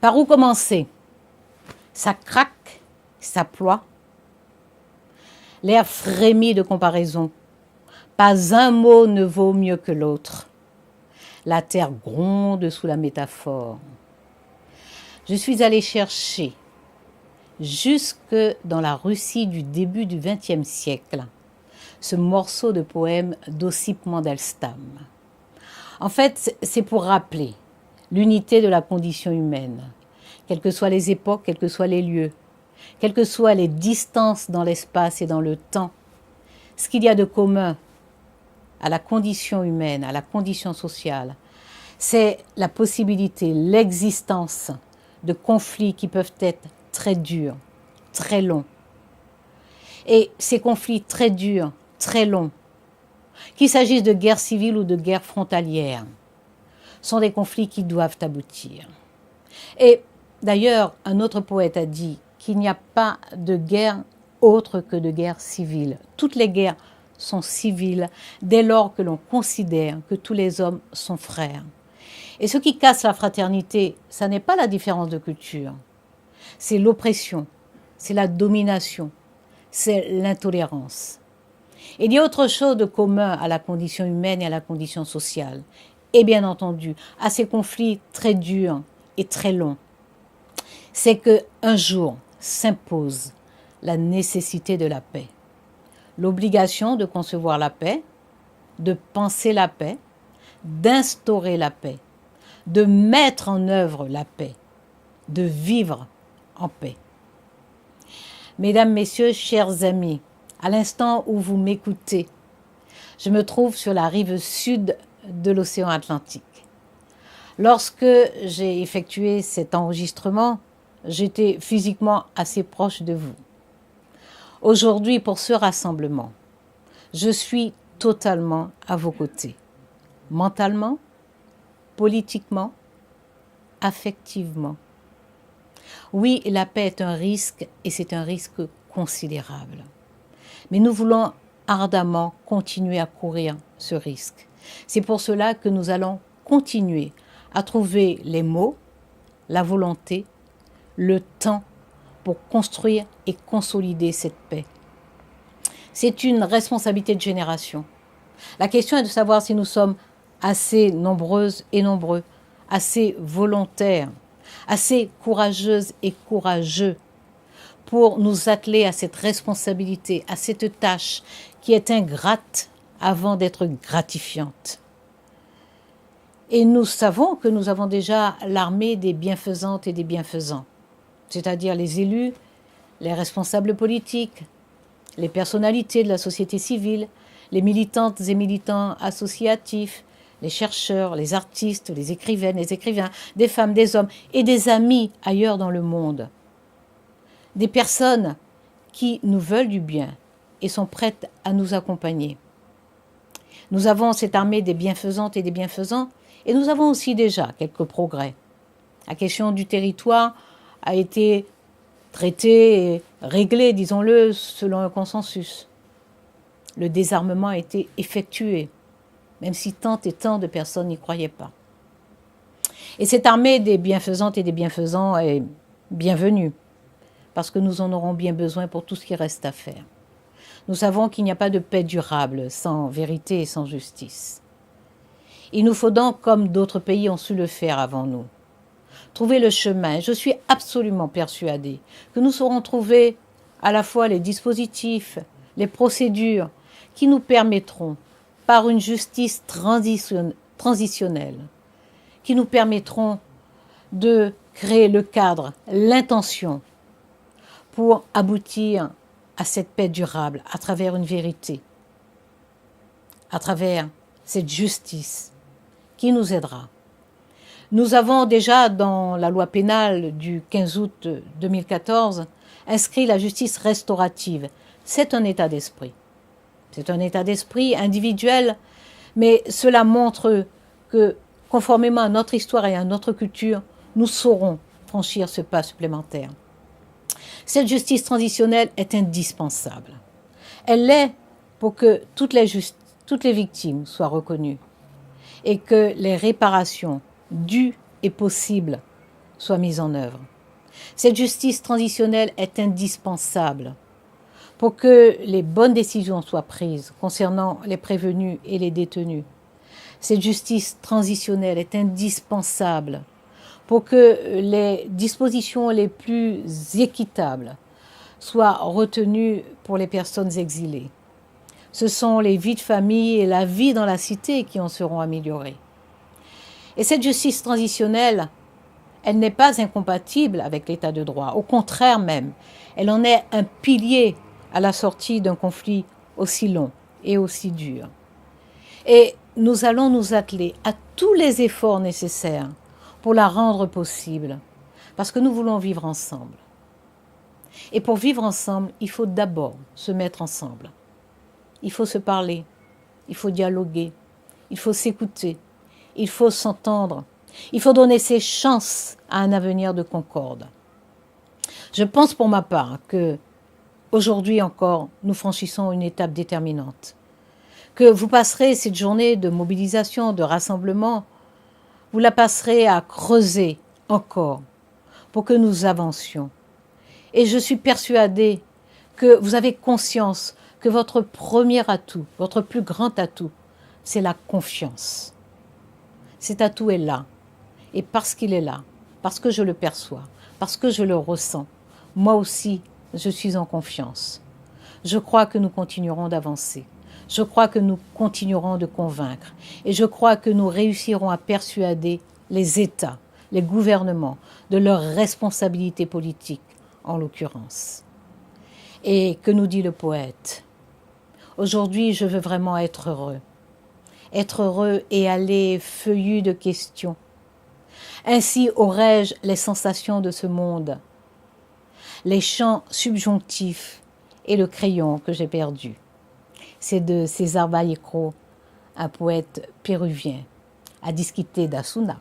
Par où commencer? Ça craque, ça ploie. L'air frémit de comparaison. Pas un mot ne vaut mieux que l'autre. La terre gronde sous la métaphore. Je suis allée chercher, jusque dans la Russie du début du XXe siècle, ce morceau de poème d'Ossip Mandelstam. En fait, c'est pour rappeler l'unité de la condition humaine, quelles que soient les époques, quels que soient les lieux, quelles que soient les distances dans l'espace et dans le temps. Ce qu'il y a de commun à la condition humaine, à la condition sociale, c'est la possibilité, l'existence de conflits qui peuvent être très durs, très longs. Et ces conflits très durs, très longs, qu'il s'agisse de guerres civiles ou de guerres frontalières, sont des conflits qui doivent aboutir. Et d'ailleurs, un autre poète a dit qu'il n'y a pas de guerre autre que de guerre civile. Toutes les guerres sont civiles dès lors que l'on considère que tous les hommes sont frères. Et ce qui casse la fraternité, ça n'est pas la différence de culture, c'est l'oppression, c'est la domination, c'est l'intolérance. Il y a autre chose de commun à la condition humaine et à la condition sociale, et bien entendu à ces conflits très durs et très longs. C'est qu'un jour s'impose la nécessité de la paix, l'obligation de concevoir la paix, de penser la paix, d'instaurer la paix, de mettre en œuvre la paix, de vivre en paix. Mesdames, Messieurs, chers amis, à l'instant où vous m'écoutez, je me trouve sur la rive sud de l'océan Atlantique. Lorsque j'ai effectué cet enregistrement, j'étais physiquement assez proche de vous. Aujourd'hui, pour ce rassemblement, je suis totalement à vos côtés, mentalement, politiquement, affectivement. Oui, la paix est un risque et c'est un risque considérable. Mais nous voulons ardemment continuer à courir ce risque. C'est pour cela que nous allons continuer à trouver les mots, la volonté, le temps pour construire et consolider cette paix. C'est une responsabilité de génération. La question est de savoir si nous sommes assez nombreuses et nombreux, assez volontaires, assez courageuses et courageux pour nous atteler à cette responsabilité, à cette tâche qui est ingrate avant d'être gratifiante. Et nous savons que nous avons déjà l'armée des bienfaisantes et des bienfaisants, c'est-à-dire les élus, les responsables politiques, les personnalités de la société civile, les militantes et militants associatifs, les chercheurs, les artistes, les écrivaines, les écrivains, des femmes, des hommes et des amis ailleurs dans le monde. Des personnes qui nous veulent du bien et sont prêtes à nous accompagner. Nous avons cette armée des bienfaisantes et des bienfaisants et nous avons aussi déjà quelques progrès. La question du territoire a été traitée et réglée, disons-le, selon un consensus. Le désarmement a été effectué, même si tant et tant de personnes n'y croyaient pas. Et cette armée des bienfaisantes et des bienfaisants est bienvenue, parce que nous en aurons bien besoin pour tout ce qui reste à faire. Nous savons qu'il n'y a pas de paix durable sans vérité et sans justice. Il nous faut donc, comme d'autres pays ont su le faire avant nous, trouver le chemin. Je suis absolument persuadée que nous saurons trouver à la fois les dispositifs, les procédures qui nous permettront, par une justice transitionnelle, qui nous permettront de créer le cadre, l'intention pour aboutir à cette paix durable à travers une vérité, à travers cette justice qui nous aidera. Nous avons déjà dans la loi pénale du 15 août 2014 inscrit la justice restaurative. C'est un état d'esprit. C'est un état d'esprit individuel, mais cela montre que, conformément à notre histoire et à notre culture, nous saurons franchir ce pas supplémentaire. Cette justice transitionnelle est indispensable. Elle l'est pour que toutes les victimes soient reconnues et que les réparations dues et possibles soit mise en œuvre. Cette justice transitionnelle est indispensable pour que les bonnes décisions soient prises concernant les prévenus et les détenus. Cette justice transitionnelle est indispensable pour que les dispositions les plus équitables soient retenues pour les personnes exilées. Ce sont les vies de famille et la vie dans la cité qui en seront améliorées. Et cette justice transitionnelle, elle n'est pas incompatible avec l'état de droit. Au contraire même, elle en est un pilier à la sortie d'un conflit aussi long et aussi dur. Et nous allons nous atteler à tous les efforts nécessaires pour la rendre possible, parce que nous voulons vivre ensemble. Et pour vivre ensemble, il faut d'abord se mettre ensemble. Il faut se parler, il faut dialoguer, il faut s'écouter, il faut s'entendre, il faut donner ses chances à un avenir de concorde. Je pense pour ma part que aujourd'hui encore, nous franchissons une étape déterminante. Que vous passerez cette journée de mobilisation, de rassemblement, vous la passerez à creuser encore pour que nous avancions. Et je suis persuadée que vous avez conscience que votre premier atout, votre plus grand atout, c'est la confiance. Cet atout est là. Et parce qu'il est là, parce que je le perçois, parce que je le ressens, moi aussi, je suis en confiance. Je crois que nous continuerons d'avancer. Je crois que nous continuerons de convaincre. Et je crois que nous réussirons à persuader les États, les gouvernements, de leurs responsabilités politiques, en l'occurrence. Et que nous dit le poète ? Aujourd'hui, je veux vraiment être heureux. Être heureux et aller feuillu de questions. Ainsi aurais-je les sensations de ce monde, les chants subjonctifs et le crayon que j'ai perdu. C'est de César Vallejo, un poète péruvien, à discuter d'Asuna.